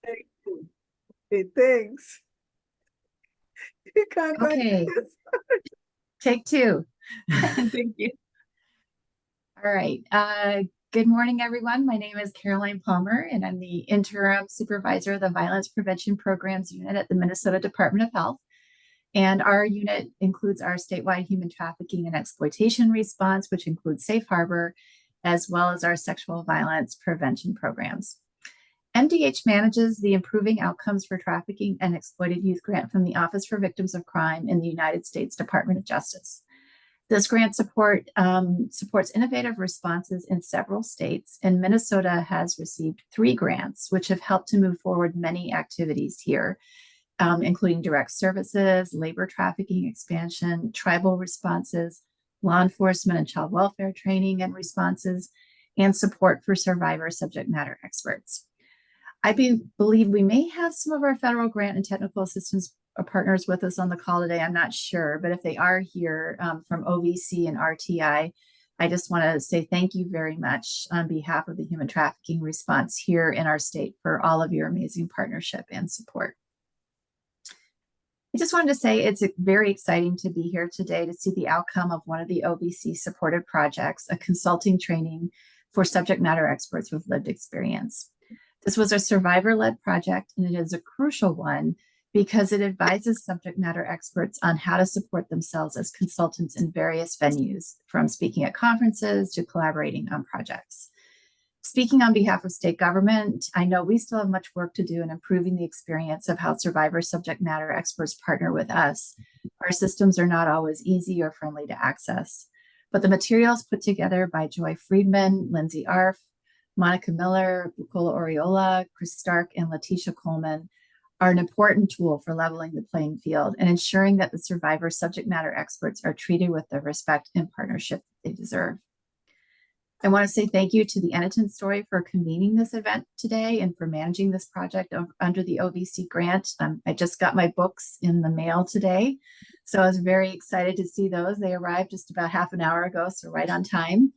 Thank you. Okay, thanks. You can Okay, continue. take two. Thank you. All right. Good morning, everyone. My name is Caroline Palmer, and I'm the interim supervisor of the Violence Prevention Programs Unit at the Minnesota Department of Health. And our unit includes our statewide human trafficking and exploitation response, which includes Safe Harbor, as well as our sexual violence prevention programs. MDH manages the Improving Outcomes for Trafficking and Exploited Youth grant from the Office for Victims of Crime in the United States Department of Justice. This grant supports innovative responses in several states, and Minnesota has received 3 grants, which have helped to move forward many activities here, including direct services, labor trafficking expansion, tribal responses, law enforcement and child welfare training and responses, and support for survivor subject matter experts. I believe we may have some of our federal grant and technical assistance partners with us on the call today. I'm not sure, but if they are here from OVC and RTI, I just want to say thank you very much on behalf of the human trafficking response here in our state for all of your amazing partnership and support. I just wanted to say it's very exciting to be here today to see the outcome of one of the OVC supported projects, a consulting training for subject matter experts with lived experience. This was a survivor-led project, and it is a crucial one because it advises subject matter experts on how to support themselves as consultants in various venues, from speaking at conferences to collaborating on projects. Speaking on behalf of state government, I know we still have much work to do in improving the experience of how survivor subject matter experts partner with us. Our systems are not always easy or friendly to access, but the materials put together by Joy Friedman, Lindsay Arf, Monica Miller, Bukola Oriola, Chris Stark, and Letitia Coleman are an important tool for leveling the playing field and ensuring that the survivor subject matter experts are treated with the respect and partnership they deserve. I want to say thank you to the Enitan Story for convening this event today and for managing this project under the OVC grant. I just got my books in the mail today, so I was very excited to see those. They arrived just about half an hour ago, so right on time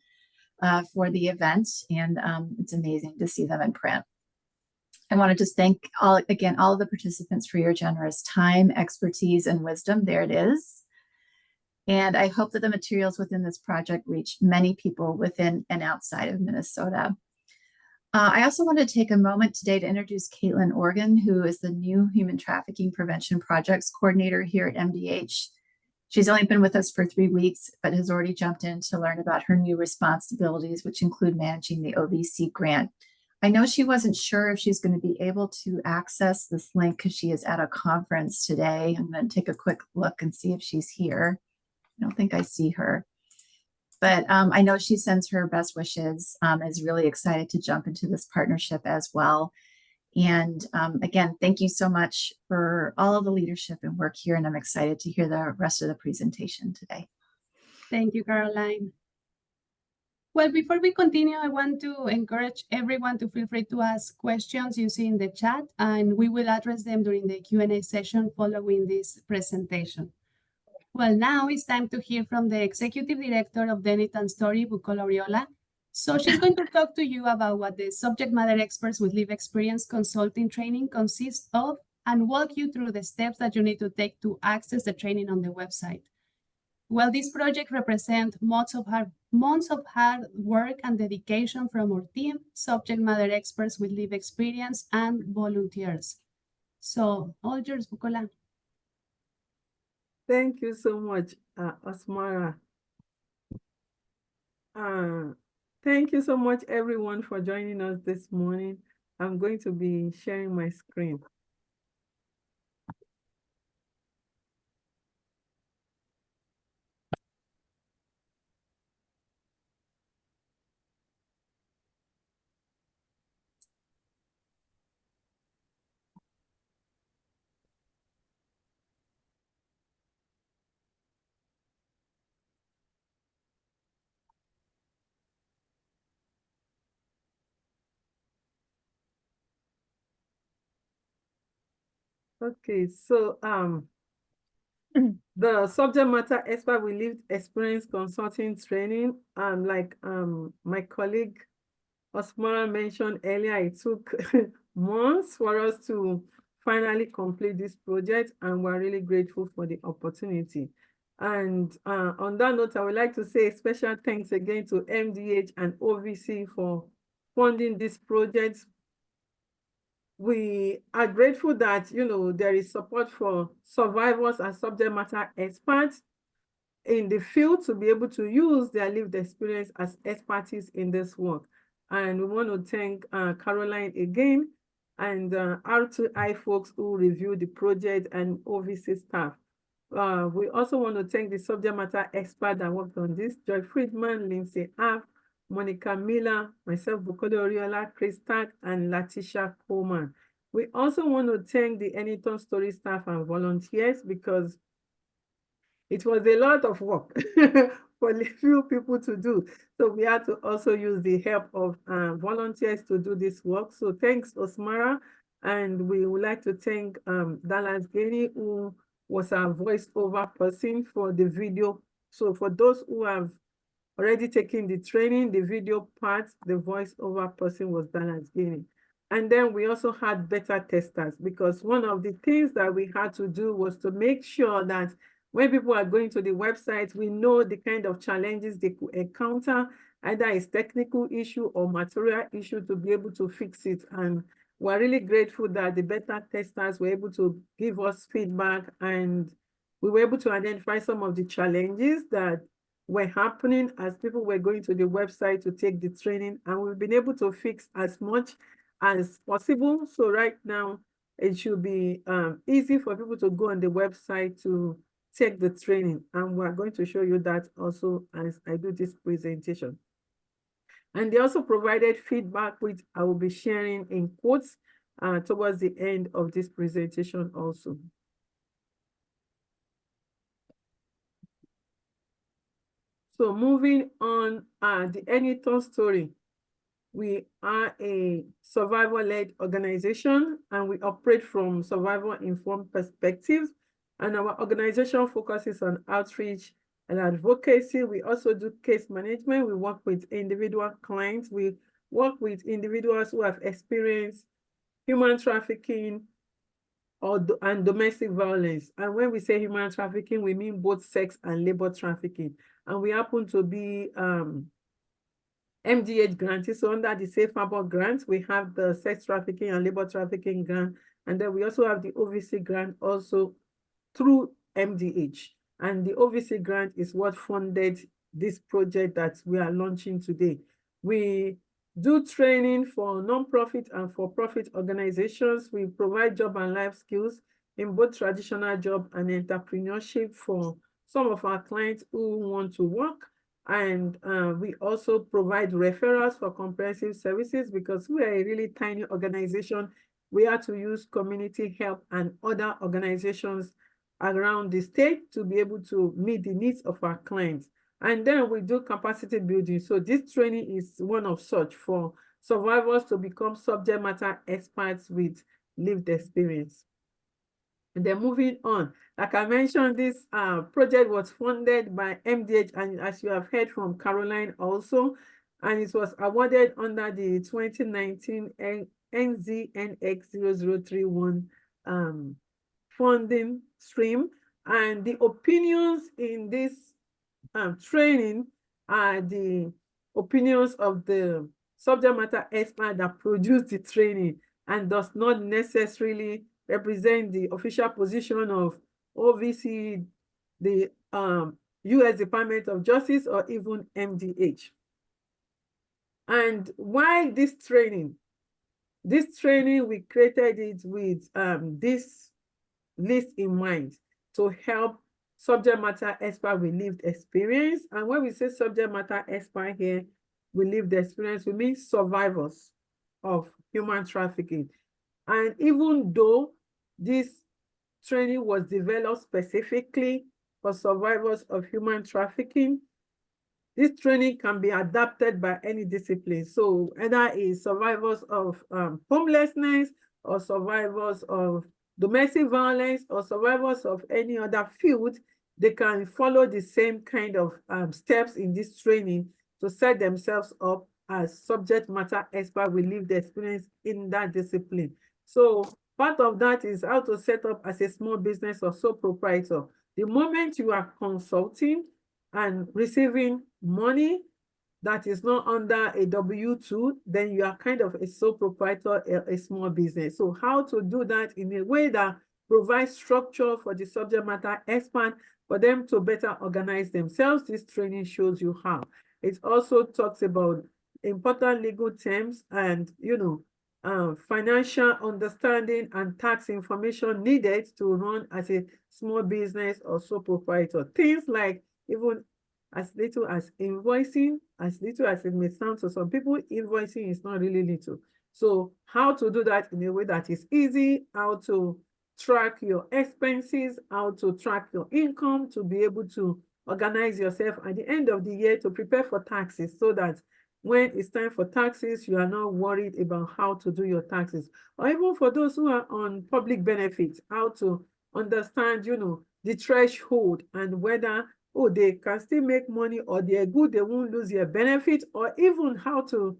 for the event, and it's amazing to see them in print. I want to just thank all of the participants for your generous time, expertise, and wisdom. There it is. And I hope that the materials within this project reach many people within and outside of Minnesota. I also want to take a moment today to introduce Caitlin Organ, who is the new Human Trafficking Prevention Projects Coordinator here at MDH. She's only been with us for 3 weeks, but has already jumped in to learn about her new responsibilities, which include managing the OVC grant. I know she wasn't sure if she's going to be able to access this link because she is at a conference today. I'm going to take a quick look and see if she's here. I don't think I see her, but I know she sends her best wishes, is really excited to jump into this partnership as well. And again, thank you so much for all of the leadership and work here, and I'm excited to hear the rest of the presentation today. Thank you, Caroline. Well, before we continue, I want to encourage everyone to feel free to ask questions using the chat, and we will address them during the Q&A session following this presentation. Well, now it's time to hear from the Executive Director of the Enitan Story, Bukola Oriola. So she's going to talk to you about what the subject matter experts with lived experience consulting training consists of and walk you through the steps that you need to take to access the training on the website. Well, this project represents months of hard work and dedication from our team, subject matter experts with lived experience, and volunteers. So, all yours, Bukola. Thank you so much, Osmara. Thank you so much, everyone, for joining us this morning. I'm going to be sharing my screen. Okay, so the subject matter expert with lived experience consulting training, like my colleague Osmara mentioned earlier, it took months for us to finally complete this project, and we're really grateful for the opportunity. And on that note, I would like to say a special thanks again to MDH and OVC for funding this project. We are grateful that, there is support for survivors and subject matter experts in the field to be able to use their lived experience as expertise in this work. And we want to thank Caroline again and R2I folks who reviewed the project and OVC staff. We also want to thank the subject matter expert that worked on this, Joy Friedman, Lindsay Aff, Monica Miller, myself, Bukodo Oriola, Chris Tack, and Latisha Coleman. We also want to thank the Enitan Story staff and volunteers because it was a lot of work for a few people to do. So we had to also use the help of volunteers to do this work. So thanks, Osmara. And we would like to thank Dallas Gani, who was our voiceover person for the video. So for those who have already taken the training, the video part, the voiceover person was Dallas Gani. And then we also had beta testers, because one of the things that we had to do was to make sure that when people are going to the website, we know the kind of challenges they could encounter, either it's technical issue or material issue, to be able to fix it. And we're really grateful that the beta testers were able to give us feedback, and we were able to identify some of the challenges that were happening as people were going to the website to take the training, and we've been able to fix as much as possible. So right now, it should be easy for people to go on the website to take the training. And we're going to show you that also as I do this presentation. And they also provided feedback, which I will be sharing in quotes towards the end of this presentation also. So moving on, the Enitan Story. We are a survivor-led organization, and we operate from survivor-informed perspectives. And our organization focuses on outreach and advocacy. We also do case management. We work with individual clients. We work with individuals who have experienced human trafficking and domestic violence. And when we say human trafficking, we mean both sex and labor trafficking. And we happen to be MDH grantees. So under the Safe Harbor grant, we have the sex trafficking and labor trafficking grant. And then we also have the OVC grant also through MDH. And the OVC grant is what funded this project that we are launching today. We do training for nonprofit and for-profit organizations. We provide job and life skills in both traditional job and entrepreneurship for some of our clients who want to work. And we also provide referrals for comprehensive services, because we are a really tiny organization. We have to use community help and other organizations around the state to be able to meet the needs of our clients. And then we do capacity building. So this training is one of such for survivors to become subject matter experts with lived experience. And then moving on, like I mentioned, this project was funded by MDH, and as you have heard from Caroline also, and it was awarded under the 2019 NZNX 0031 funding stream. And the opinions in this training are the opinions of the subject matter expert that produced the training, and does not necessarily represent the official position of OVC, the US Department of Justice, or even MDH. And why this training? This training, we created it with this list in mind, to help subject matter expert with lived experience. And when we say subject matter expert here with lived experience, we mean survivors of human trafficking. And even though this training was developed specifically for survivors of human trafficking, this training can be adapted by any discipline. So either it's survivors of homelessness, or survivors of domestic violence, or survivors of any other field, they can follow the same kind of steps in this training to set themselves up as subject matter expert with lived experience in that discipline. So part of that is how to set up as a small business or sole proprietor. The moment you are consulting and receiving money that is not under a W-2, then you are kind of a sole proprietor, a small business. So how to do that in a way that provides structure for the subject matter expert for them to better organize themselves. This training shows you how. It also talks about important legal terms and, financial understanding and tax information needed to run as a small business or sole proprietor. Things like even as little as invoicing, as little as it may sound to some people, invoicing is not really little. So how to do that in a way that is easy, how to track your expenses, how to track your income, to be able to organize yourself at the end of the year to prepare for taxes, so that when it's time for taxes, you are not worried about how to do your taxes. Or even for those who are on public benefits, how to understand, the threshold and whether, oh, they can still make money, or they're good, they won't lose their benefit, or even how to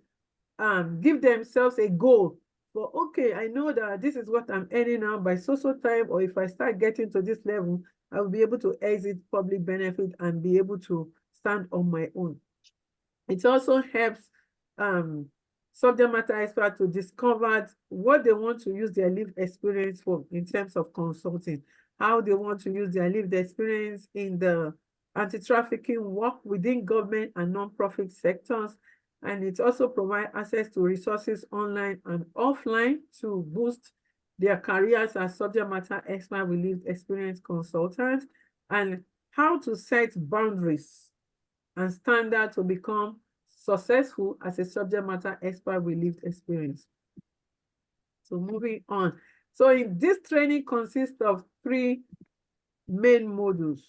give themselves a goal for, okay, I know that this is what I'm earning now by so time, or if I start getting to this level, I will be able to exit public benefit and be able to stand on my own. It also helps subject matter experts to discover what they want to use their lived experience for in terms of consulting, how they want to use their lived experience in the anti-trafficking work within government and non-profit sectors. And it also provides access to resources online and offline to boost their careers as subject matter expert with lived experience consultants, and how to set boundaries and standard to become successful as a subject matter expert with lived experience. So moving on. So in this training consists of 3 main modules.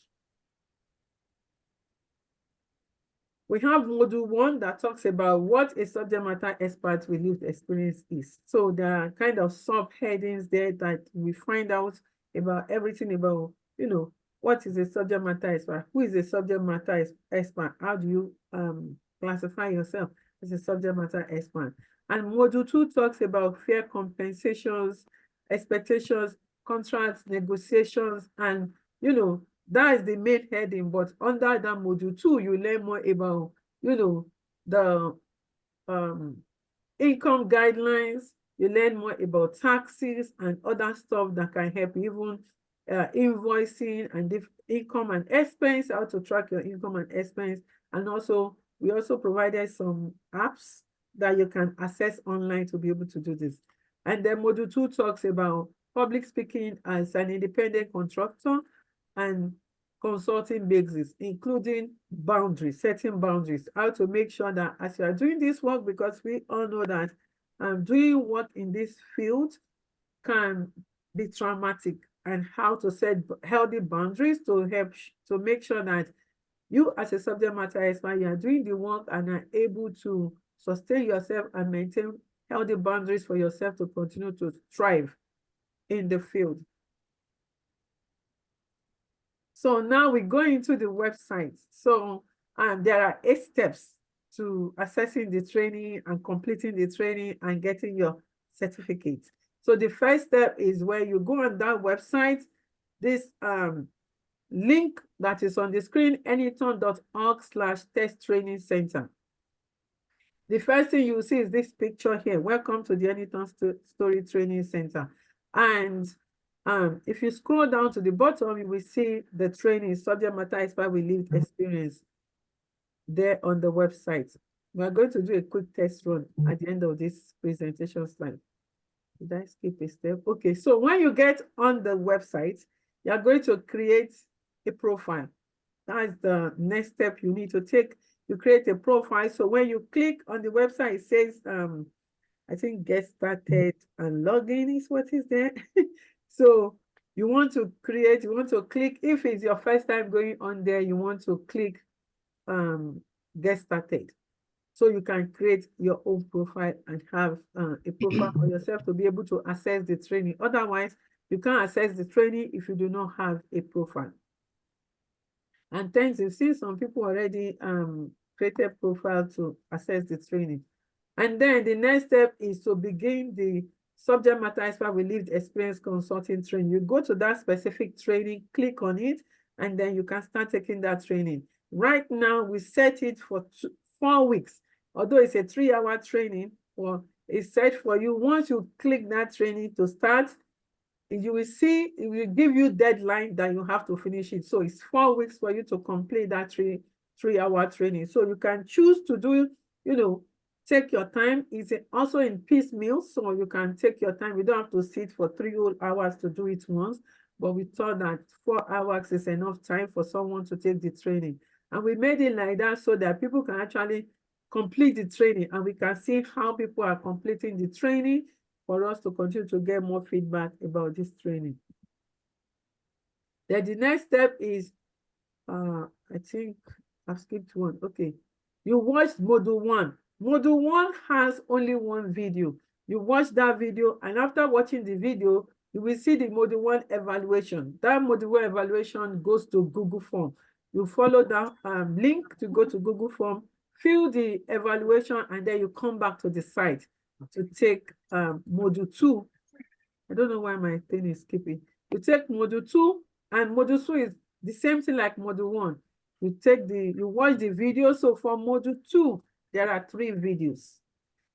We have module 1 that talks about what a subject matter expert with lived experience is. So there are kind of subheadings there that we find out about everything about, what is a subject matter expert? Who is a subject matter expert? How do you classify yourself as a subject matter expert? And module 2 talks about fair compensations, expectations, contracts, negotiations, and, that is the main heading. But under that module 2, you learn more about, the income guidelines. You learn more about taxes and other stuff that can help, even invoicing and income and expense, how to track your income and expense. And also, we also provided some apps that you can access online to be able to do this. And then module 2 talks about public speaking as an independent contractor and consulting basis, including boundaries, setting boundaries, how to make sure that as you are doing this work, because we all know that doing work in this field can be traumatic, and how to set healthy boundaries to help to make sure that you as a subject matter expert, you are doing the work and are able to sustain yourself and maintain healthy boundaries for yourself to continue to thrive in the field. So now we go into the website. So there are 8 steps to accessing the training and completing the training and getting your certificate. So the first step is where you go on that website, this link that is on the screen, enitan.org/test training center. The first thing you see is this picture here. Welcome to the Enitan Story Training Center. And if you scroll down to the bottom, you will see the training, subject matter expert with lived experience, there on the website. We are going to do a quick test run at the end of this presentation slide. Did I skip a step? Okay, so when you get on the website, you are going to create a profile. That's the next step you need to take. You create a profile. So when you click on the website, it says, I think get started and login is what is there. So you want to click, if it's your first time going on there, you want to click get started. So you can create your own profile and have a profile for yourself to be able to access the training. Otherwise, you can't access the training if you do not have a profile. And thanks, you've seen some people already created profile to access the training. And then the next step is to begin the subject matter expert with lived experience consulting training. You go to that specific training, click on it, and then you can start taking that training. Right now, we set it for 4 weeks. Although it's a 3-hour training, or it's set for you. Once you click that training to start, you will see it will give you deadline that you have to finish it. So it's 4 weeks for you to complete that three-hour training. So you can choose to do, take your time. It's also in piecemeal, so you can take your time. You don't have to sit for 3 whole hours to do it once, but we thought that 4 hours is enough time for someone to take the training. And we made it like that so that people can actually complete the training, and we can see how people are completing the training for us to continue to get more feedback about this training. Then the next step is, I think I've skipped one. Okay. You watched module 1. Module 1 has only one video. You watch that video, and after watching the video, you will see the module 1 evaluation. That module 1 evaluation goes to Google Form. You follow that link to go to Google Form, fill the evaluation, and then you come back to the site to take module 2. I don't know why my thing is skipping. You take module 2, and module 2 is the same thing like module 1. You watch the video. So for module 2, there are 3 videos.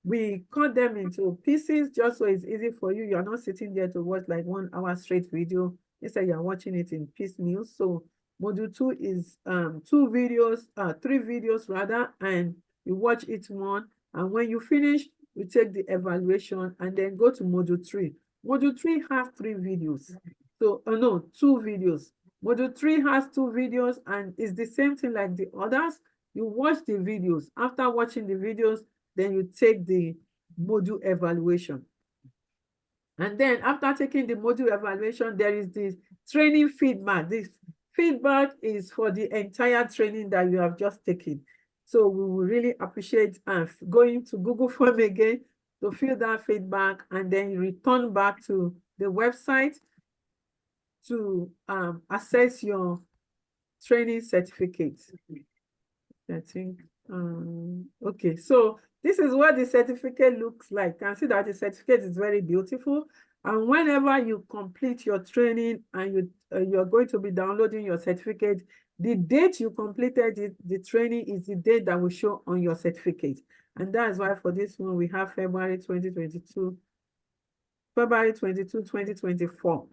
We cut them into pieces just so it's easy for you. You're not sitting there to watch like 1 hour straight video. Instead, you're watching it in piecemeal. So module 2 is 3 videos rather, and you watch each one. And when you finish, you take the evaluation and then go to module 3. Module 3 has 3 videos. So, no, 2 videos. Module 3 has 2 videos, and it's the same thing like the others. You watch the videos. After watching the videos, then you take the module evaluation. And then after taking the module evaluation, there is this training feedback. This feedback is for the entire training that you have just taken. So we will really appreciate going to Google Form again to fill that feedback, and then you return back to the website to assess your training certificate. I think, okay, so this is what the certificate looks like. You can see that the certificate is very beautiful. And whenever you complete your training and you're going to be downloading your certificate, the date you completed the training is the date that will show on your certificate. And that's why for this one, we have February 22, 2024.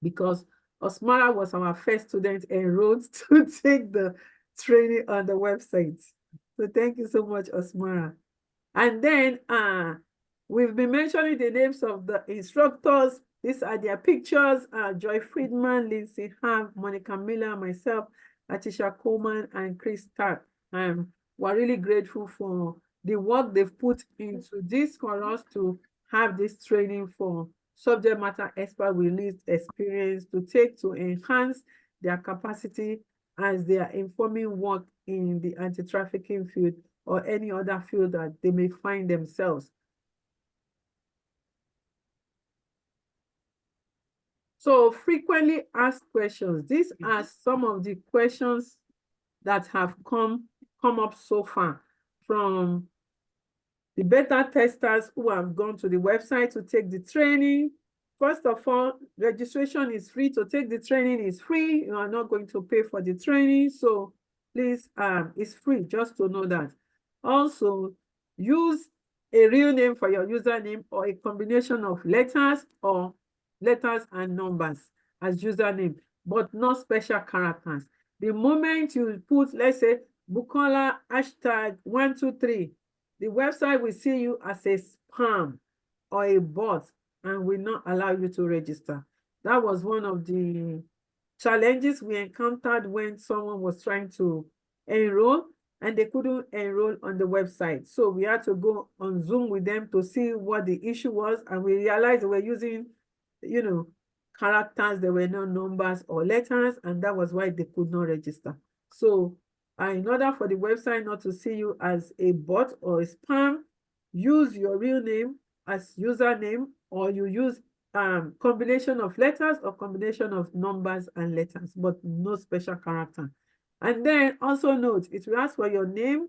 Because Osmara was our first student enrolled to take the training on the website. So thank you so much, Osmara. And then we've been mentioning the names of the instructors. These are their pictures: Joy Friedman, Lindsay Ham, Monica Miller, myself, Atisha Coleman, and Chris Stark. We're really grateful for the work they've put into this for us to have this training for subject matter expert with lived experience to enhance their capacity as they are informing work in the anti-trafficking field or any other field that they may find themselves. So frequently asked questions. These are some of the questions that have come up so far from the beta testers who have gone to the website to take the training. First of all, registration is free. To take the training is free. You are not going to pay for the training. So please, it's free, just to know that. Also, use a real name for your username or a combination of letters and numbers as username, but not special characters. The moment you put, let's say, Bukola #123, the website will see you as a spam or a bot and will not allow you to register. That was one of the challenges we encountered when someone was trying to enroll and they couldn't enroll on the website. So we had to go on Zoom with them to see what the issue was, and we realized they were using, characters, there were no numbers or letters, and that was why they could not register. So in order for the website not to see you as a bot or a spam, use your real name as username, or you use combination of letters or combination of numbers and letters, but no special character. And then also note, it will ask for your name,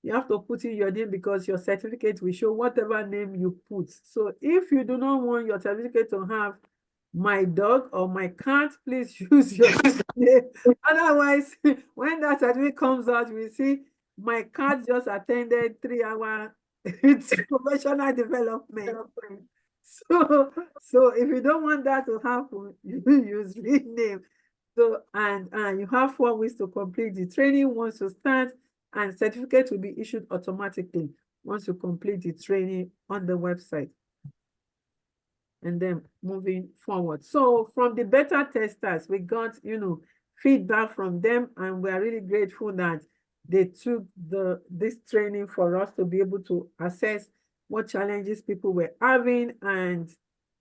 you have to put in your name because your certificate will show whatever name you put. So if you do not want your certificate to have my dog or my cat, please use your name. Otherwise, when that certificate comes out, we see my cat just attended 3-hour professional development. So if you don't want that to happen, you use real name. So and you have 4 weeks to complete the training once you start, and certificate will be issued automatically once you complete the training on the website. And then moving forward. So from the beta testers, we got, feedback from them, and we are really grateful that they took this training for us to be able to assess what challenges people were having. And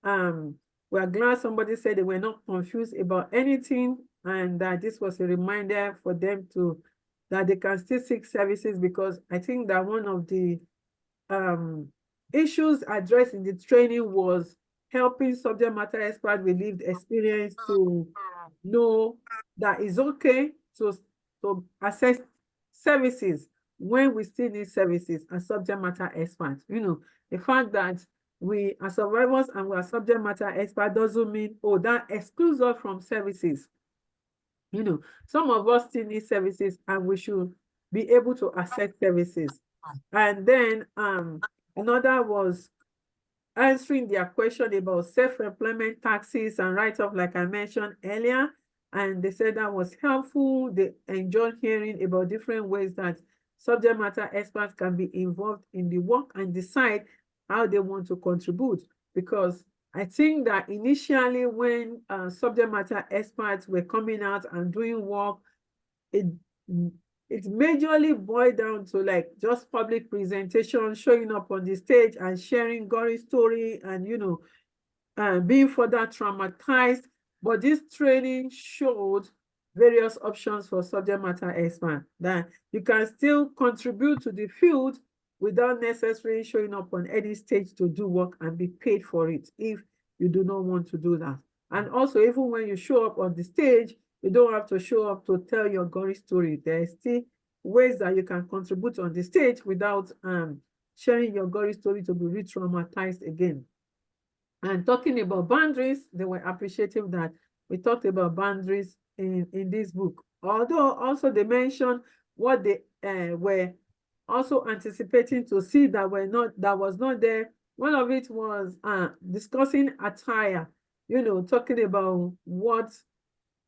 we're glad somebody said they were not confused about anything, and that this was a reminder for them that they can still seek services, because I think that one of the issues addressed in the training was helping subject matter experts with lived experience to know that it's okay to assess services when we still need services as subject matter experts. The fact that we are survivors and we are subject matter experts doesn't mean, oh, that excludes us from services. Some of us still need services, and we should be able to access services. And then another was answering their question about self-employment taxes and write-off, like I mentioned earlier. And they said that was helpful. They enjoyed hearing about different ways that subject matter experts can be involved in the work and decide how they want to contribute. Because I think that initially when subject matter experts were coming out and doing work, it majorly boiled down to like just public presentation, showing up on the stage and sharing gory story, and being further traumatized. But this training showed various options for subject matter experts, that you can still contribute to the field without necessarily showing up on any stage to do work and be paid for it if you do not want to do that. And also, even when you show up on the stage, you don't have to show up to tell your gory story. There are still ways that you can contribute on the stage without sharing your gory story to be re-traumatized again. And talking about boundaries, they were appreciative that we talked about boundaries in this book. Although also they mentioned what they were also anticipating to see that was not there. One of it was discussing attire, talking about what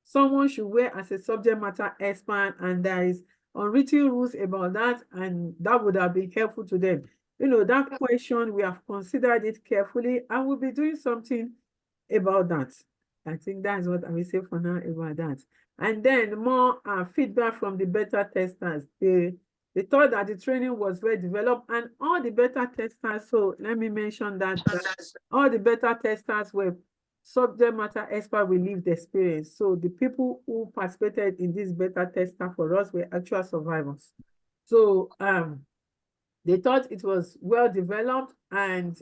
someone should wear as a subject matter expert, and there is unwritten rules about that, and that would have been helpful to them. That question, we have considered it carefully, and we'll be doing something about that. I think that's what I will say for now about that. And then more feedback from the beta testers. They thought that the training was well developed, and all the beta testers, so let me mention that all the beta testers were subject matter expert with lived experience. So the people who participated in this beta tester for us were actual survivors. So they thought it was well developed, and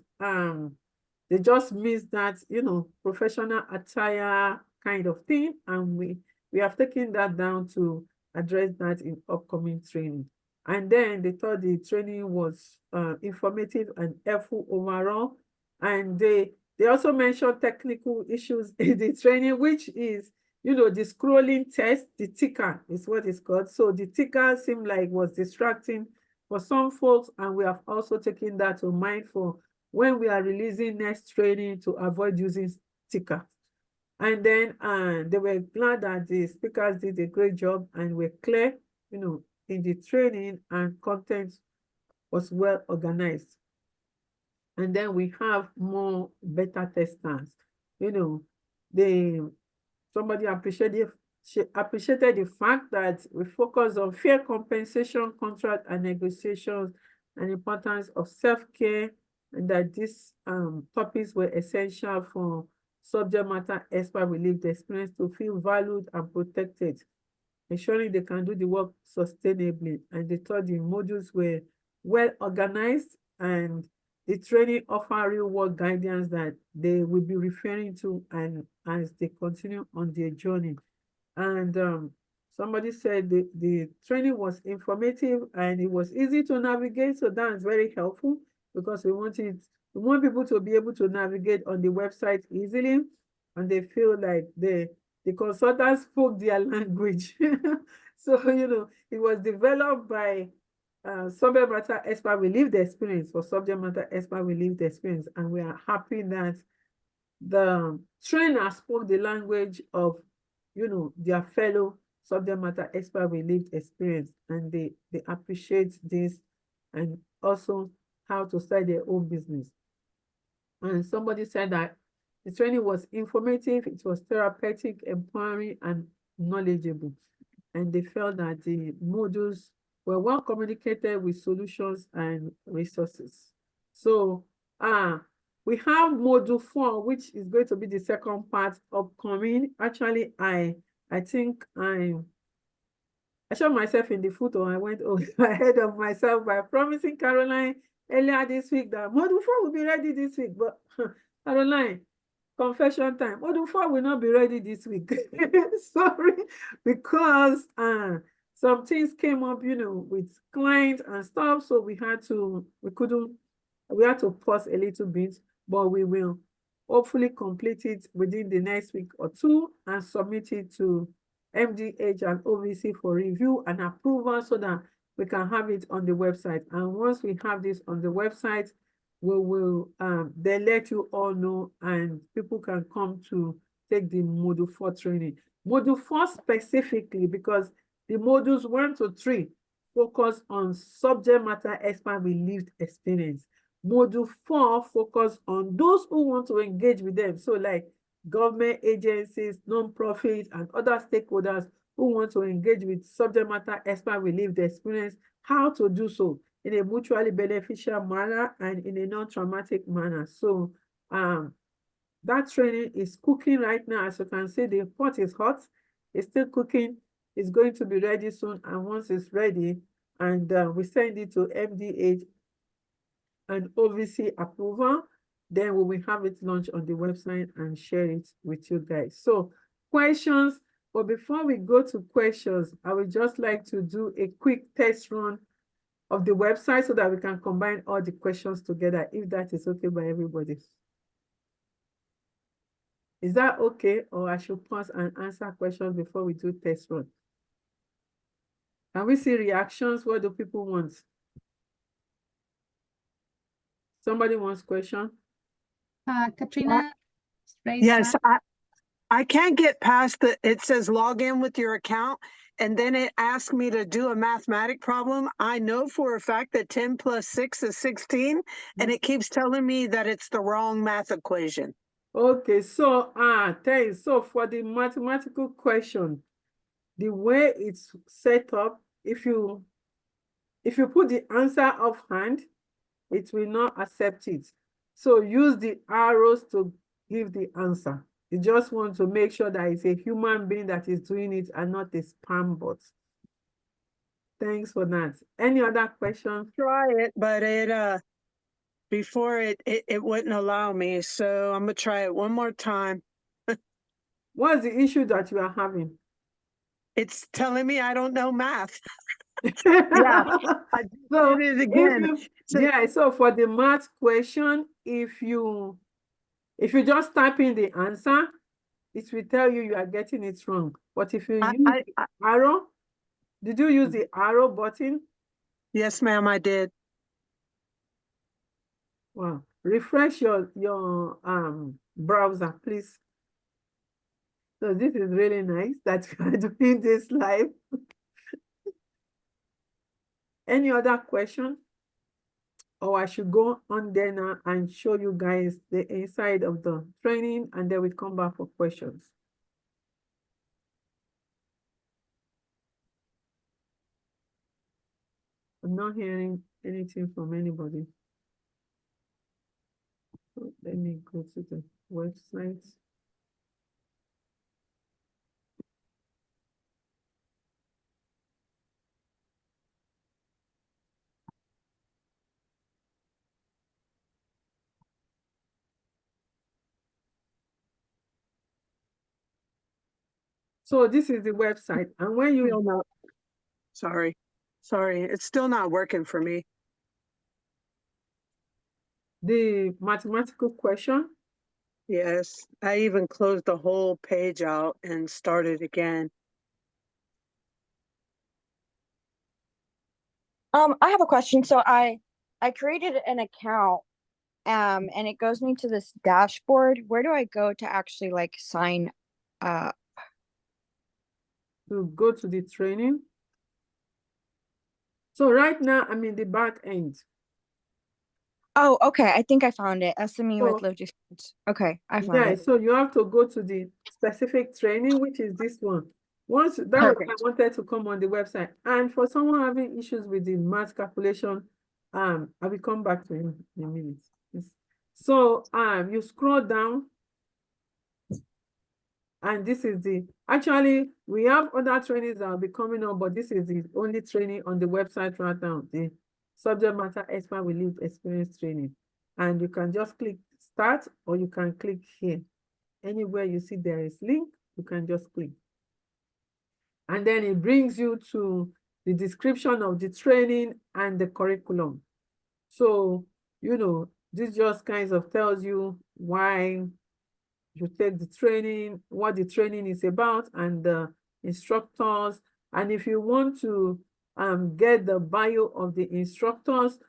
they just missed that, professional attire kind of thing. And we have taken that down to address that in upcoming training. And then they thought the training was informative and helpful overall. And they also mentioned technical issues in the training, which is, the scrolling test, the ticker is what it's called. So the ticker seemed like was distracting for some folks, and we have also taken that to mind for when we are releasing next training to avoid using stickers. And then they were glad that the speakers did a great job and were clear, in the training, and content was well organized. And then we have more beta testers. Somebody appreciated the fact that we focus on fair compensation, contract and negotiations, and the importance of self-care, and that these topics were essential for subject matter expert with lived experience to feel valued and protected, ensuring they can do the work sustainably. And they thought the modules were well organized, and the training offer real world guidance that they will be referring to and as they continue on their journey. And Somebody said the training was informative and it was easy to navigate. So that's very helpful because we want people to be able to navigate on the website easily and they feel like the consultants spoke their language. So, it was developed by subject matter expert with lived experience for subject matter expert with lived experience. And we are happy that the trainer spoke the language of, their fellow subject matter expert with lived experience, and they appreciate this and also how to start their own business. And somebody said that the training was informative, it was therapeutic, empowering, and knowledgeable. And they felt that the modules were well communicated with solutions and resources. So we have module 4, which is going to be the second part upcoming. Actually, I think I shot myself in the foot, or I went ahead of myself by promising Caroline earlier this week that module 4 will be ready this week. But Caroline, confession time, module 4 will not be ready this week. Sorry, because some things came up, with clients and stuff. So we had to pause a little bit, but we will hopefully complete it within the next week or two and submit it to MDH and OVC for review and approval so that we can have it on the website. And once we have this on the website, we will then let you all know and people can come to take the module 4 training. Module 4 specifically because the modules 1 to 3 focus on subject matter expert with lived experience. Module 4 focus on those who want to engage with them. So like government agencies, non-profits, and other stakeholders who want to engage with subject matter expert with lived experience, how to do so in a mutually beneficial manner and in a non-traumatic manner. So that training is cooking right now. As you can see, the pot is hot. It's still cooking. It's going to be ready soon. And once it's ready, and we send it to MDH and OVC approval, then we will have it launched on the website and share it with you guys. So questions, but before we go to questions, I would just like to do a quick test run of the website so that we can combine all the questions together, if that is okay by everybody. Is that okay, or I should pause and answer questions before we do test run? Can we see reactions? What do people want? Somebody wants question? Katrina raised Yes, hand. I can't get past it says log in with your account, and then it asks me to do a mathematic problem. I know for a fact that 10 plus 6 is 16, and it keeps telling me that it's the wrong math equation. Okay, so thanks. So for the mathematical question, the way it's set up, if you put the answer offhand, it will not accept it. So use the arrows to give the answer. You just want to make sure that it's a human being that is doing it and not a spam bot. Thanks for that. Any other questions? Try it, but before it wouldn't allow me. So I'm gonna try it one more time. What's the issue that you are having? It's telling me I don't know math. Yeah. I So did it if again. so for the math question, if you just type in the answer, it will tell you are getting it wrong. But if you use the arrow, did you use the arrow button? Yes, ma'am, I did. Wow. Refresh your browser, please. So this is really nice that you are doing this live. Any other question? Or I should go on there now and show you guys the inside of the training and then we come back for questions. I'm not hearing anything from anybody. So let me go to the website. So this is the website. And when you Still not. Sorry, it's still not working for me. the mathematical question, Yes, I even closed the whole page out and started again. I have a question. So I created an account, and it goes me to this dashboard. Where do I go to actually like sign up? to go to the training. So right now, I'm in the back end. Oh, okay. I think I found it. SME So, with lived experience. Okay, I found yeah, it. so you have to go to the specific training, which is this one. Once that was I Perfect. wanted to come on the website. And for someone having issues with the math calculation, I will come back to him in a minute. Yes. So you scroll down, and this is actually we have other trainings that will be coming up, but this is the only training on the website right now, the subject matter expert with lived experience training. And you can just click start, or you can click here. Anywhere you see there is link, you can just click. And then it brings you to the description of the training and the curriculum. So, this just kind of tells you why you take the training, what the training is about, and the instructors. And if you want to get the bio of the instructors,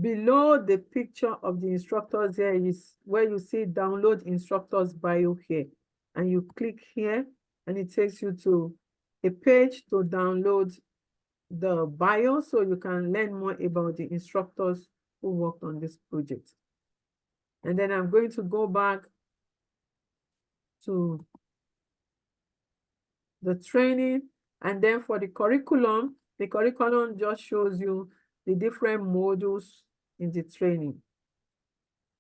below the picture of the instructors, there is where you see download instructors bio here. And you click here, and it takes you to a page to download the bio so you can learn more about the instructors who worked on this project. And then I'm going to go back to the training. And then for the curriculum just shows you the different modules in the training.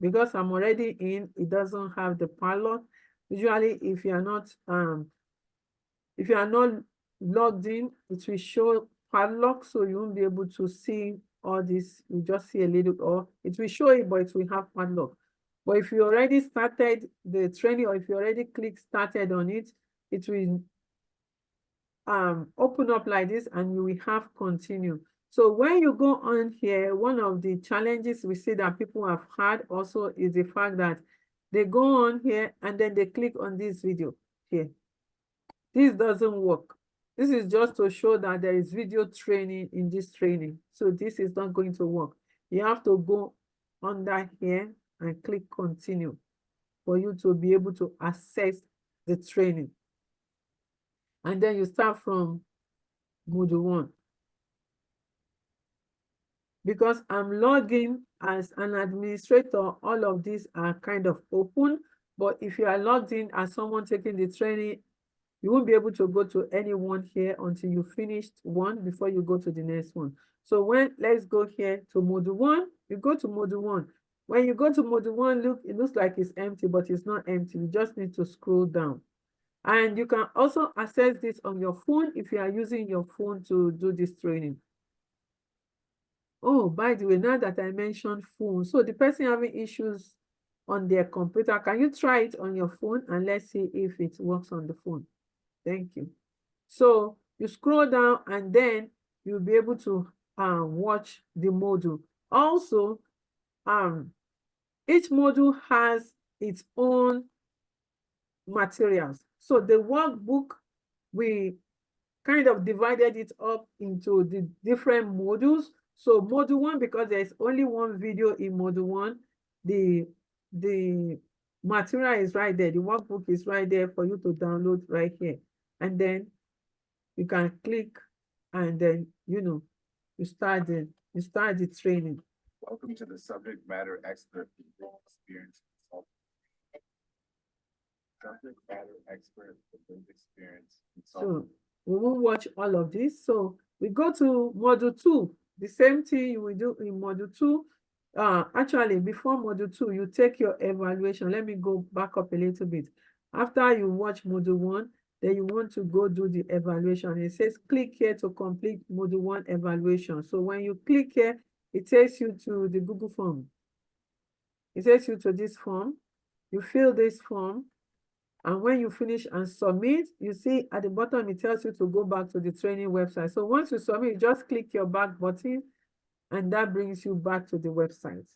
Because I'm already in, it doesn't have the pilot. Usually, if you are not logged in, it will show padlock, so you won't be able to see all this. You just see a little, or it will show it, but it will have padlock. But if you already started the training, or if you already click started on it, it will open up like this, and you will have continue. So when you go on here, one of the challenges we see that people have had also is the fact that they go on here and then they click on this video here. This doesn't work. This is just to show that there is video training in this training. So this is not going to work. You have to go under here and click continue for you to be able to access the training. And then you start from module 1. Because I'm logging as an administrator, all of these are kind of open. But if you are logged in as someone taking the training, you won't be able to go to any one here until you finished one before you go to the next one. So let's go here to module 1. You go to module 1. When you go to module 1, look, it looks like it's empty, but it's not empty. You just need to scroll down. And you can also access this on your phone if you are using your phone to do this training. Oh, by the way, now that I mentioned phone, so the person having issues on their computer, can you try it on your phone and let's see if it works on the phone? Thank you. So you scroll down and then you'll be able to watch the module. Also, each module has its own materials. So the workbook, we kind of divided it up into the different modules. So module 1, because there's only one video in module 1, the material is right there. The workbook is right there for you to download right here. And then you can click and then, you start the training. Welcome to the subject matter expert experience. Subject matter expert experience. So we will watch all of this. So we go to module 2. The same thing you will do in module 2. Actually, before module 2, you take your evaluation. Let me go back up a little bit. After you watch module 1, then you want to go do the evaluation. It says click here to complete module 1 evaluation. So when you click here, it takes you to the Google form. It takes you to this form. You fill this form. And when you finish and submit, you see at the bottom, it tells you to go back to the training website. So once you submit, you just click your back button and that brings you back to the website.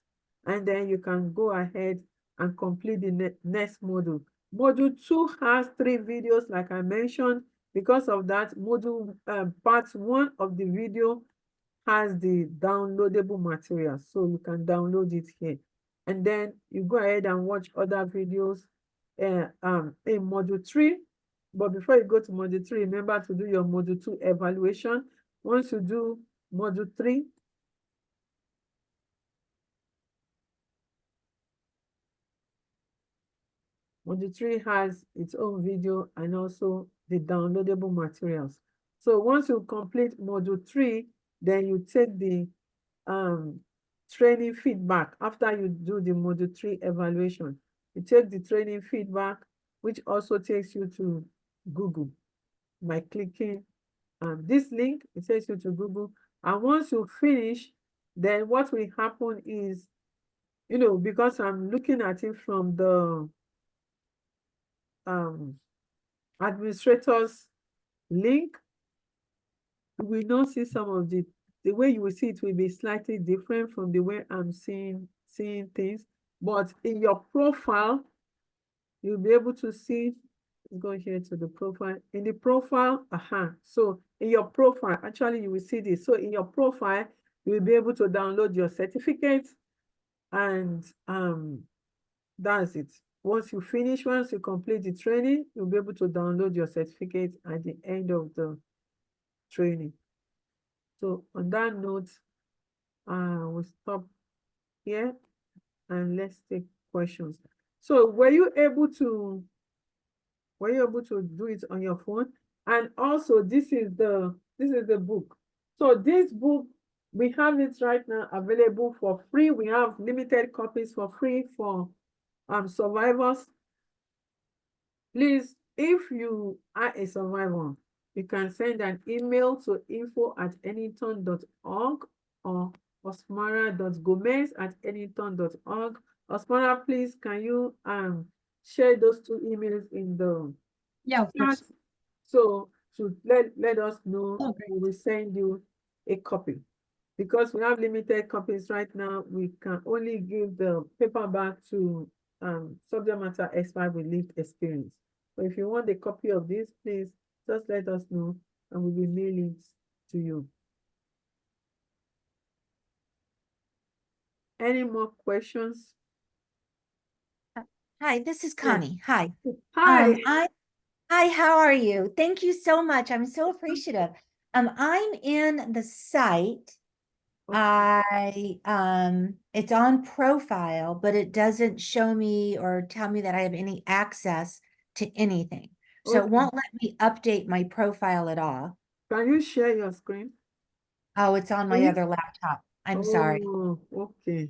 And then you can go ahead and complete the next module. Module 2 has 3 videos, like I mentioned. Because of that, part 1 of the video has the downloadable material, so you can download it here. And then you go ahead and watch other videos in module 3. But before you go to module 3, remember to do your module 2 evaluation. Once you do module 3, module 3 has its own video and also the downloadable materials. So once you complete module 3, then you take the training feedback after you do the module 3 evaluation. You take the training feedback, which also takes you to Google by clicking this link. It takes you to Google. And once you finish, then what will happen is, because I'm looking at it from the administrator's link, you will not see some of the way you will see it will be slightly different from the way I'm seeing things. But in your profile, you'll be able to see. Let's go here to the profile. In the profile, so in your profile, actually you will see this. So in your profile, you will be able to download your certificate, and that's it. Once you complete the training, you'll be able to download your certificate at the end of the training. So on that note, we'll stop here and let's take questions. So were you able to do it on your phone? And also this is the book. So this book, we have it right now available for free. We have limited copies for free for survivors. Please, if you are a survivor, you can send an email to info@enitan.org or osmara.gomez@enitan.org. Osmara, please, can you share those 2 emails in the Yeah, of chat? course. So to let us know, Okay. we will send you a copy. Because we have limited copies right now, we can only give the paperback to subject matter expert with lived experience. So if you want a copy of this, please just let us know and we will mail it to you. Any more questions? Hi, this is Connie. Hi. Hi. Hi, how are you? Thank you so much. I'm so appreciative. I'm in the site. It's on profile, but it doesn't show me or tell me that I have any access to anything. So it Okay. won't let me update my profile at all. Can you share your screen? Oh, it's on my Please? other laptop. I'm sorry. Oh, okay.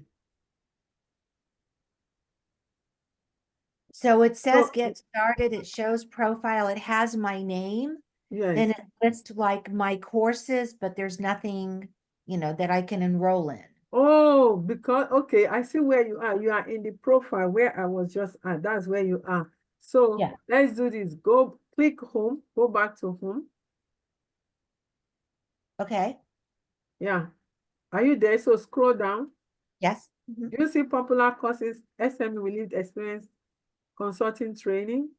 So it says So, get started. It shows profile. It has my name. yes. Then it lists like my courses, but there's nothing, that I can enroll in. Oh, because, okay, I see where you are. You are in the profile where I was just at. That's where you are. So Yeah. let's do this. Click home, go back to home. Okay. Yeah. Are you there? So scroll down. Yes. Do you see popular courses, SME with lived experience, consulting training?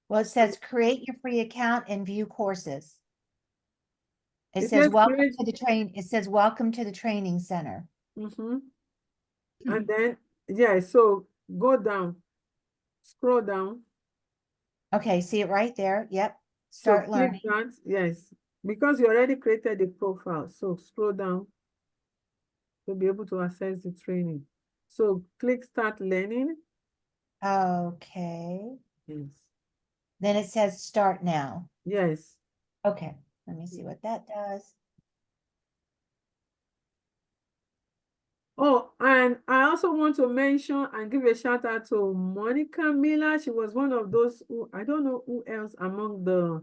Well, it says create your free account and view courses. It It says says welcome create. to the it says welcome to the training center. And then, yeah, so go down, scroll down. Okay, see it right there. Yep. So Start click learning. that, yes, because you already created a profile. So scroll down to be able to access the training. So click start learning. Okay. Yes. Then it says start now. Yes. Okay. Let me see what that does. Oh, and I also want to mention and give a shout out to Monica Miller. She was one of those who, I don't know who else among the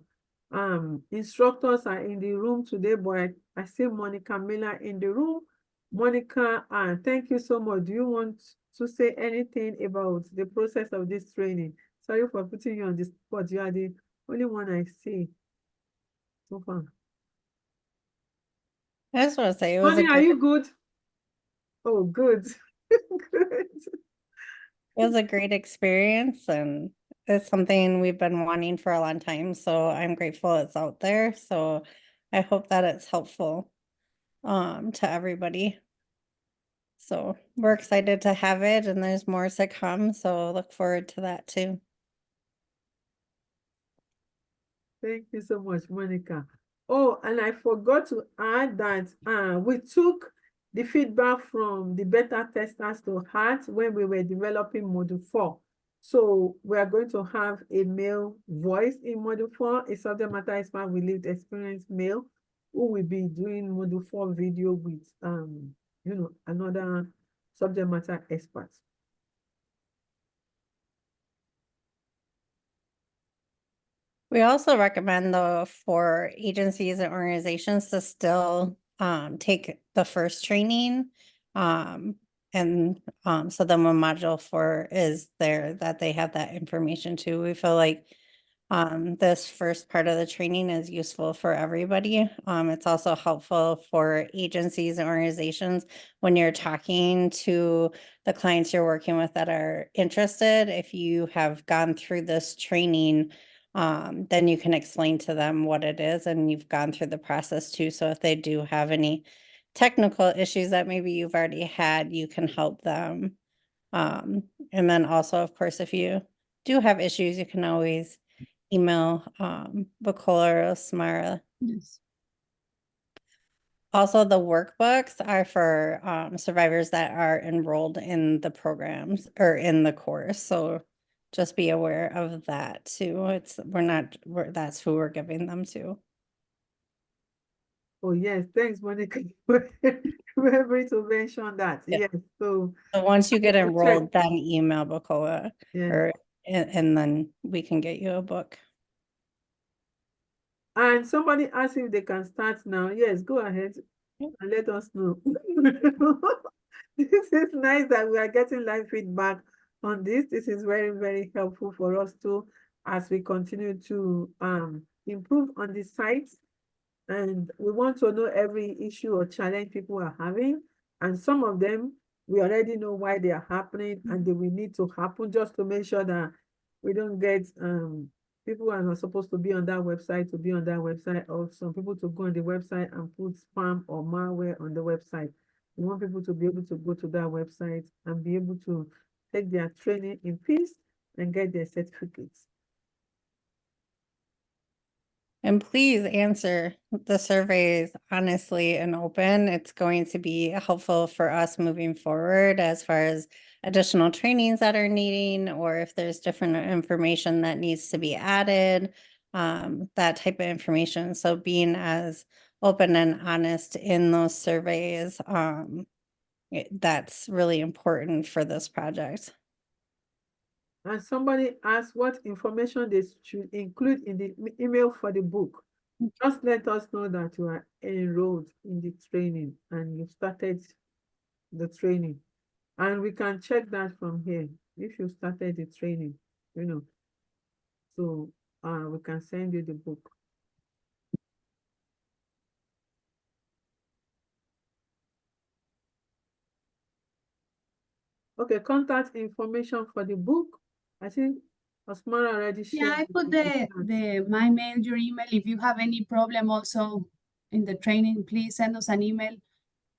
instructors are in the room today, but I see Monica Miller in the room. Monica, thank you so much. Do you want to say anything about the process of this training? Sorry for putting you on the spot. You are the only one I see so far. I just want to say it was Honey, a are you good? Oh, good. Good. great experience, and it's something we've been wanting for a long time. So I'm grateful it's out there. So I hope that it's helpful to everybody. So we're excited to have it, and there's more to come. So look forward to that too. Thank you so much, Monica. Oh, and I forgot to add that we took the feedback from the beta testers to heart when we were developing Module 4. So we are going to have a male voice in Module 4, a subject matter expert with lived experience male, who will be doing Module 4 video with another subject matter expert. We also recommend though for agencies and organizations to still take the first training. And so then when module 4 is there, that they have that information too. We feel like this first part of the training is useful for everybody. It's also helpful for agencies and organizations when you're talking to the clients you're working with that are interested. If you have gone through this training, then you can explain to them what it is, and you've gone through the process too. So if they do have any technical issues that maybe you've already had, you can help them. And then also, of course, if you do have issues, you can always email Bacola or Samara. Yes. Also, the workbooks are for survivors that are enrolled in the programs or in the course. So just be aware of that too. That's who we're giving them to. Oh, yes. Thanks, Monica. Remember to mention that. Yeah. Yes. So, So once you get we'll check. enrolled, then email Bacola Yeah. and then we can get you a book. And somebody asked if they can start now. Yes, go ahead Yep. and let us know. This is nice that we are getting live feedback on this. This is very, very helpful for us too as we continue to improve on the site. And we want to know every issue or challenge people are having. And some of them, we already know why they are happening and they will need to happen just to make sure that we don't get people who are not supposed to be on that website to be on that website, or some people to go on the website and put spam or malware on the website. We want people to be able to go to that website and be able to take their training in peace and get their certificates. And please answer the surveys honestly and open. It's going to be helpful for us moving forward as far as additional trainings that are needing, or if there's different information that needs to be added, that type of information. So being as open and honest in those surveys, that's really important for this project. And somebody asked what information they should include in the email for the book. Just let us know that you are enrolled in the training and you started the training. And we can check that from here. If you started the training, so we can send you the book. Okay, contact information for the book. I think Osmara already Yeah, shared I it put in the chat. my mail, your email. If you have any problem also in the training, please send us an email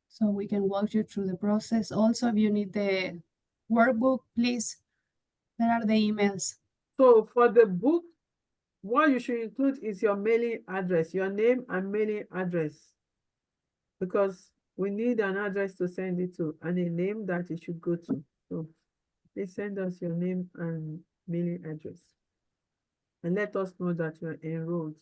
so we can walk you through the process. Also, if you need the workbook, please, there are the emails. So for the book, what you should include is your mailing address, your name and mailing address, because we need an address to send it to and a name that it should go to. So please send us your name and mailing address and let us know that you are enrolled.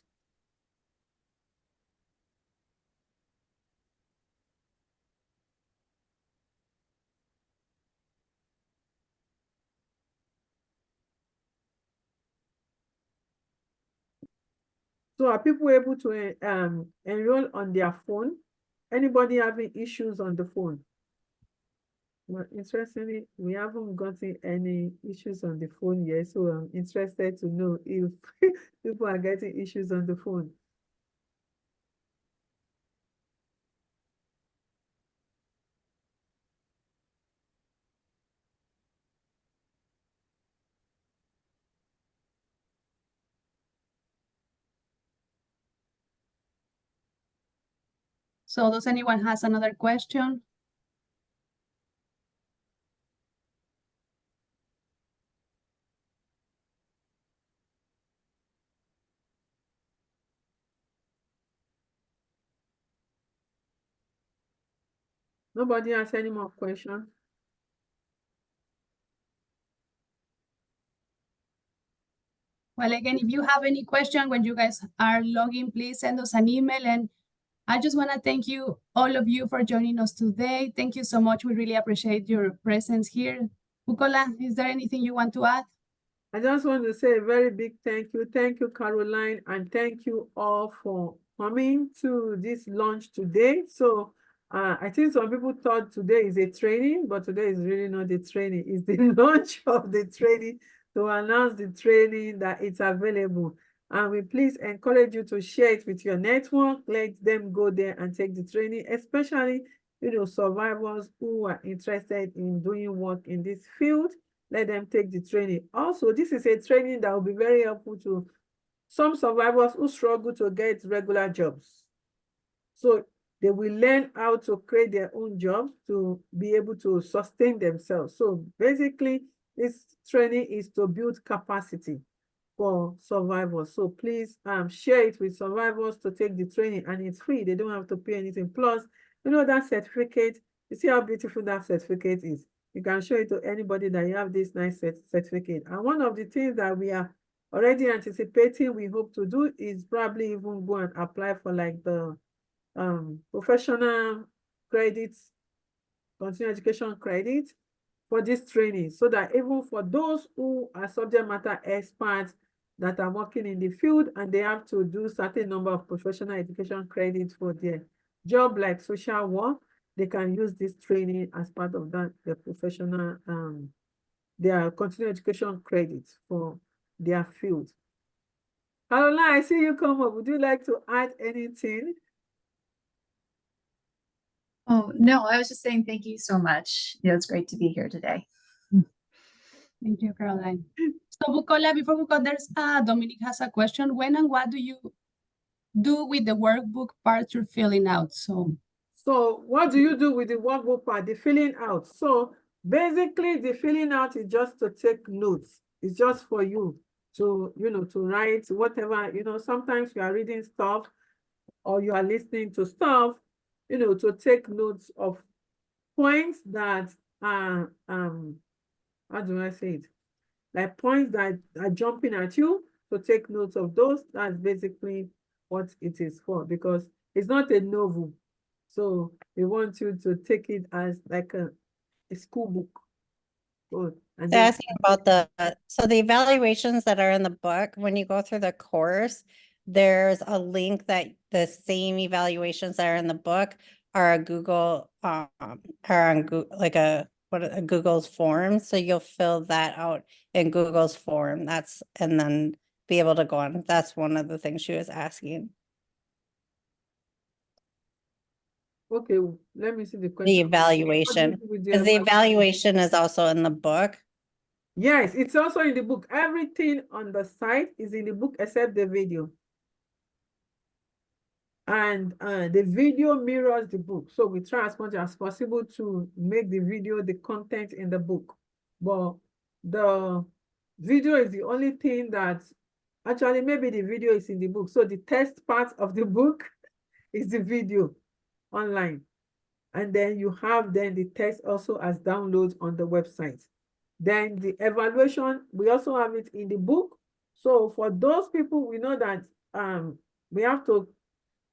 So are people able to enroll on their phone? Anybody having issues on the phone? Well, interestingly, we haven't gotten any issues on the phone yet, so I'm interested to know if people are getting issues on the phone. So does anyone has another question? Nobody has any more questions? Well, again, if you have any question when you guys are logging, please send us an email. And I just want to thank you, all of you, for joining us today. Thank you so much. We really appreciate your presence here. Bukola, is there anything you want to add? I just want to say a very big thank you. Thank you, Caroline, and thank you all for coming to this launch today. So I think some people thought today is a training, but today is really not the training. It's the launch of the training to announce the training that it's available. And we please encourage you to share it with your network. Let them go there and take the training, especially survivors who are interested in doing work in this field. Let them take the training. Also, this is a training that will be very helpful to some survivors who struggle to get regular jobs. So they will learn how to create their own jobs to be able to sustain themselves. So basically, this training is to build capacity for survivors. So please share it with survivors to take the training, and it's free. They don't have to pay anything. Plus, that certificate, you see how beautiful that certificate is. You can show it to anybody that you have this nice certificate. And one of the things that we are already anticipating, we hope to do, is probably even go and apply for like the professional credits, continuing education credit for this training, so that even for those who are subject matter experts that are working in the field and they have to do certain number of professional education credits for their job like social work, they can use this training as part of that, the professional, their continuing education credits for their field. Caroline, I see you come up. Would you like to add anything? Oh, no, I was just saying thank you so much. It's great to be here today. Thank you, Caroline. So Bukola, before we go, Dominic has a question. When and what do you do with the workbook part you're filling out? So what do you do with the workbook part, the filling out? So basically the filling out is just to take notes. It's just for you to, to write whatever, sometimes you are reading stuff or you are listening to stuff, to take notes of points that are, how do I say it? Like points that are jumping at you, to take notes of those. That's basically what it is for, because it's not a novel. So we want you to take it as like a school book. Good. And They're then asking about so the evaluations that are in the book, when you go through the course, there's a link that the same evaluations that are in the book are a Google, are on like a Google's form. So you'll fill that out in Google's form. And then be able to go on. That's one of the things she was asking. okay, let me see the The question. evaluation, because the evaluation is also in the book. Yes, it's also in the book. Everything on the site is in the book except the video. And the video mirrors the book. So we try as much as possible to make the video the content in the book. But the video is the only thing that, actually maybe the video is in the book. So the test part of the book is the video online. And then you have then the text also as downloads on the website. Then the evaluation, we also have it in the book. So for those people, we know that we have to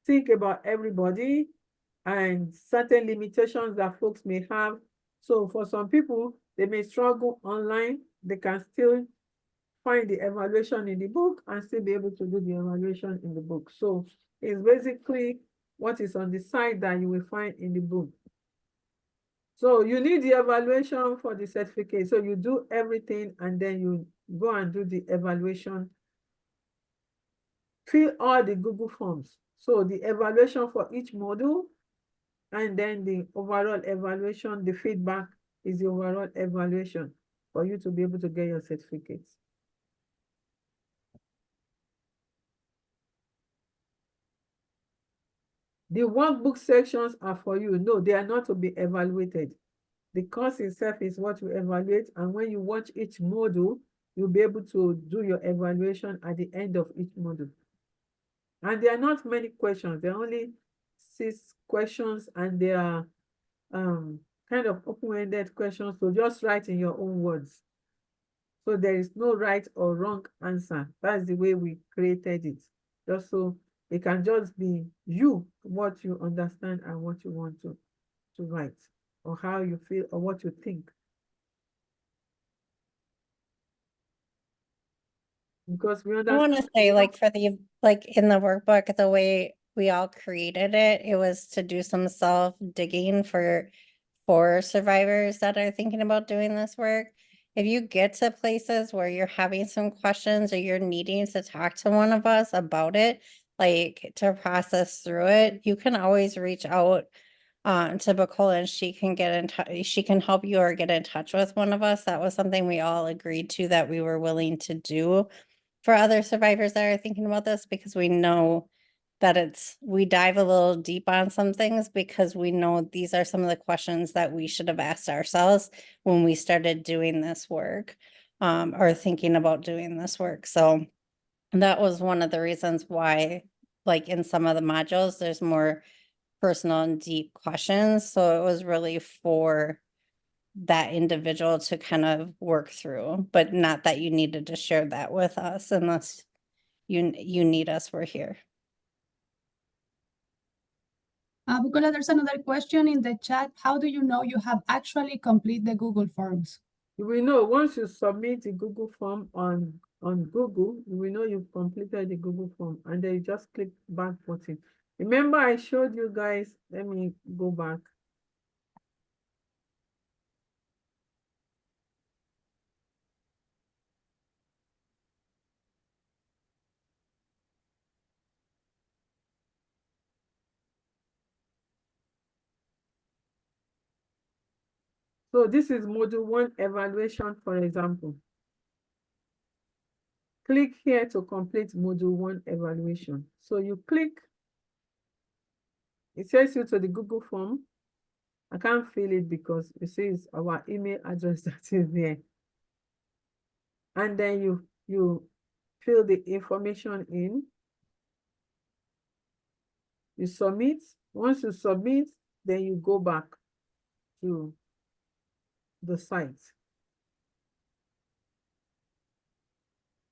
think about everybody and certain limitations that folks may have. So for some people, they may struggle online. They can still find the evaluation in the book and still be able to do the evaluation in the book. So it's basically what is on the side that you will find in the book. So you need the evaluation for the certificate. So you do everything and then you go and do the evaluation. Fill all the Google Forms. So the evaluation for each module and then the overall evaluation, the feedback is the overall evaluation for you to be able to get your certificates. The workbook sections are for you. No, they are not to be evaluated. The course itself is what you evaluate, and when you watch each module, you'll be able to do your evaluation at the end of each module. And there are not many questions. There are only 6 questions, and they are kind of open-ended questions, so just write in your own words. So there is no right or wrong answer. That's the way we created it. Just so it can just be you, what you understand and what you want to write, or how you feel, or what you think. Because we I understand. want to say, like, for the, like, in the workbook, the way we all created it, it was to do some self-digging for survivors that are thinking about doing this work. If you get to places where you're having some questions or you're needing to talk to one of us about it, like to process through it, you can always reach out to Bacola and she can get in touch, she can help you or get in touch with one of us. That was something we all agreed to that we were willing to do for other survivors that are thinking about this, because we know that we dive a little deep on some things because we know these are some of the questions that we should have asked ourselves when we started doing this work, or thinking about doing this work. So that was one of the reasons why, like in some of the modules, there's more personal and deep questions. So it was really for that individual to kind of work through, but not that you needed to share that with us unless you need us, we're here. Bukola, there's another question in the chat. How do you know you have actually completed the Google Forms? You will know once you submit the Google form on Google, you will know you've completed the Google form, and then you just click back button. Remember, I showed you guys, let me go back. So this is module 1 evaluation, for example. Click here to complete module 1 evaluation. So you click, it takes you to the Google form. I can't fill it because you see it's our email address that is there. And then you fill the information in. You submit. Once you submit, then you go back to the site.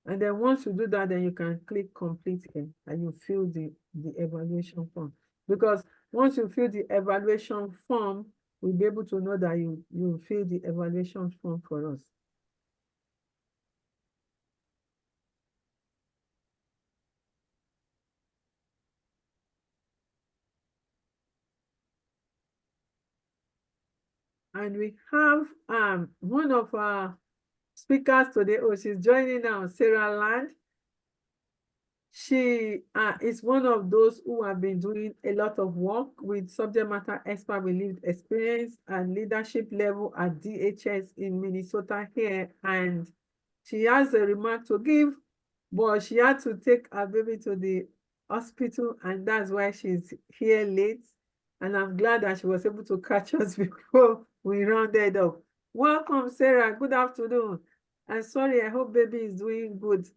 And then once you do that, then you can click complete here and you fill the evaluation form. Because once you fill the evaluation form, we'll be able to know that you fill the evaluation form for us. And we have one of our speakers today. Oh, she's joining now, Sarah Land. She is one of those who have been doing a lot of work with subject matter expert with lived experience and leadership level at DHS in Minnesota here. And she has a remark to give, but she had to take her baby to the hospital, and that's why she's here late. And I'm glad that she was able to catch us before we rounded up. Welcome, Sarah. Good afternoon. And sorry, I hope baby is doing good.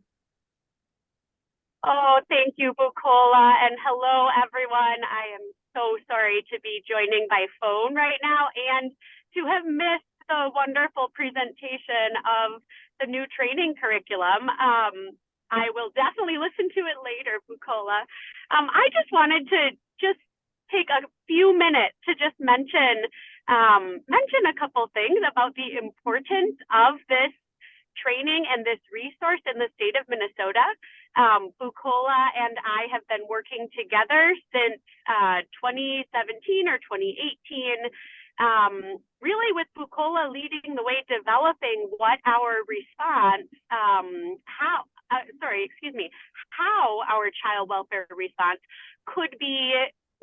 Oh, thank you, Bukola, and hello, everyone. I am so sorry to be joining by phone right now and to have missed the wonderful presentation of the new training curriculum. I will definitely listen to it later, Bukola. I just wanted to take a few minutes to just mention a couple things about the importance of this training and this resource in the state of Minnesota. Bucola and I have been working together since 2017 or 2018, really with Bucola leading the way, developing what our response, how our child welfare response could be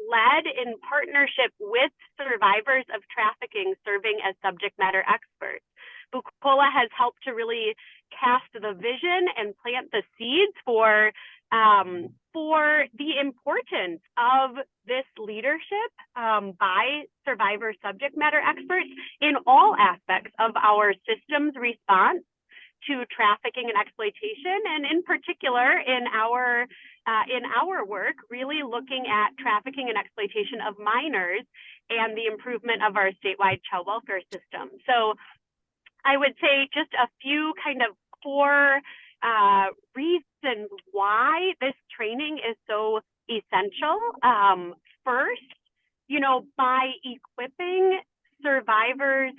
led in partnership with survivors of trafficking serving as subject matter experts. Bucola has helped to really cast the vision and plant the seeds for the importance of this leadership by survivor subject matter experts in all aspects of our systems response to trafficking and exploitation, and in particular in our work, really looking at trafficking and exploitation of minors and the improvement of our statewide child welfare system. So I would say just a few kind of core reasons why this training is so essential. First, by equipping survivors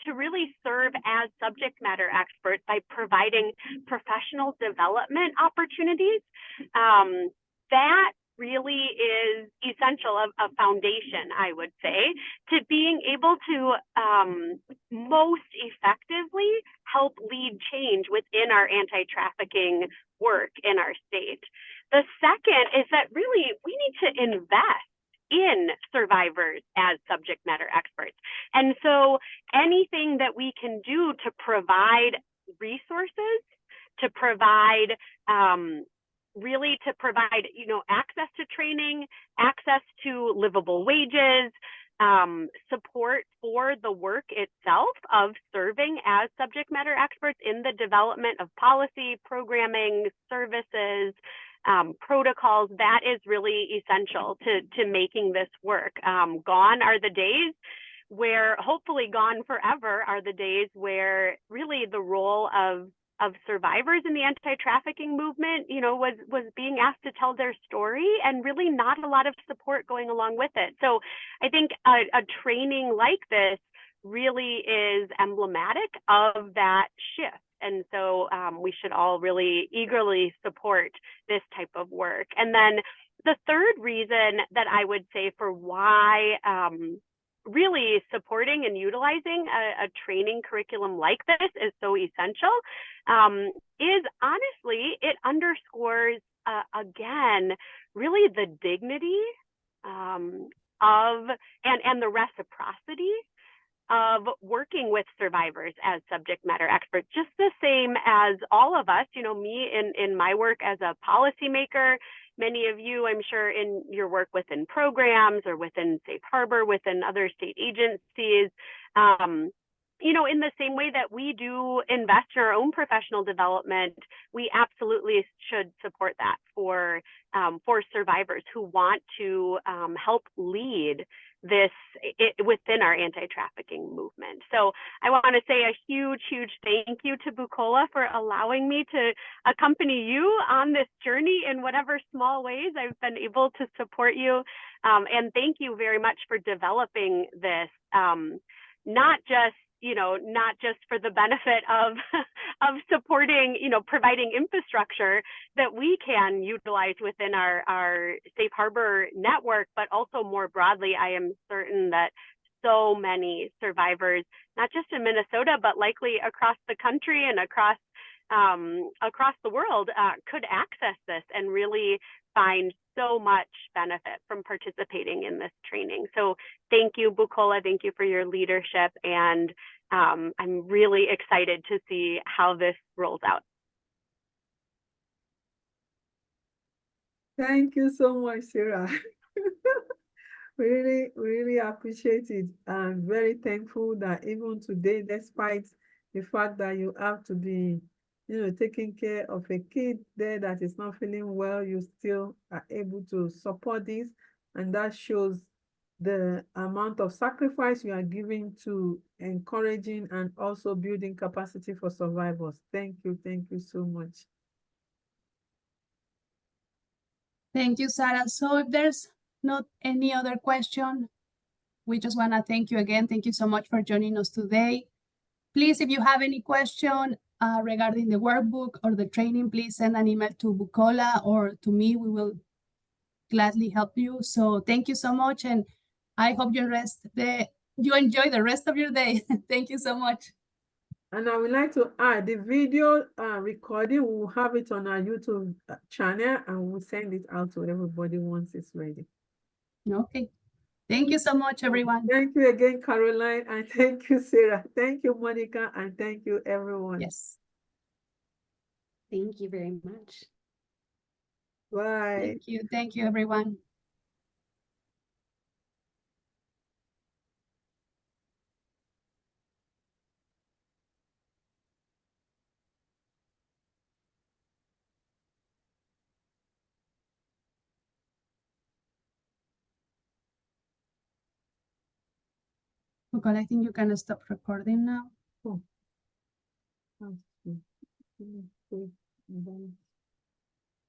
to really serve as subject matter experts by providing professional development opportunities, that really is essential, a foundation, I would say, to being able to most effectively help lead change within our anti-trafficking work in our state. The second is that really we need to invest in survivors as subject matter experts. And so anything that we can do to provide resources, to provide access to training, access to livable wages, support for the work itself of serving as subject matter experts in the development of policy, programming, services, protocols, that is really essential to making this work. Gone are the days where, hopefully gone forever, are the days where really the role of survivors in the anti-trafficking movement, was being asked to tell their story, and really not a lot of support going along with it. So I think a training like this really is emblematic of that shift. And so we should all really eagerly support this type of work. And then the third reason that I would say for why really supporting and utilizing a training curriculum like this is so essential is, honestly, it underscores, again, really the dignity of and the reciprocity of working with survivors as subject matter experts, just the same as all of us, me in my work as a policymaker, many of you, I'm sure, in your work within programs or within Safe Harbor, within other state agencies, in the same way that we do invest in our own professional development, we absolutely should support that for survivors who want to help lead this within our anti-trafficking movement. So I want to say a huge, huge thank you to Bucola for allowing me to accompany you on this journey in whatever small ways I've been able to support you. And thank you very much for developing this, not just for the benefit of supporting, providing infrastructure that we can utilize within our Safe Harbor network, but also more broadly, I am certain that so many survivors, not just in Minnesota, but likely across the country and across the world, could access this and really find so much benefit from participating in this training. So thank you, Bucola. Thank you for your leadership. And I'm really excited to see how this rolls out. Thank you so much, Sarah. We really appreciate it. I'm very thankful that even today, despite the fact that you have to be, taking care of a kid there that is not feeling well, you still are able to support this. And that shows the amount of sacrifice you are giving to encouraging and also building capacity for survivors. Thank you so much. Thank you, Sarah. So if there's not any other question, we just want to thank you again. Thank you so much for joining us today. Please, if you have any question, regarding the workbook or the training, please send an email to Bucola or to me. We will gladly help you. So thank you so much, and I hope you enjoy the rest of your day. Thank you so much. And I would like to add the video recording. We will have it on our YouTube channel, and we'll send it out to everybody once it's ready. Okay. Thank you so much, everyone. Thank you again, Caroline, and thank you, Sarah. Thank you, Monica, and thank you, everyone. Yes. Thank you very much. Bye. Thank you. Thank you, everyone. Bucola, I think you can stop recording now. Oh.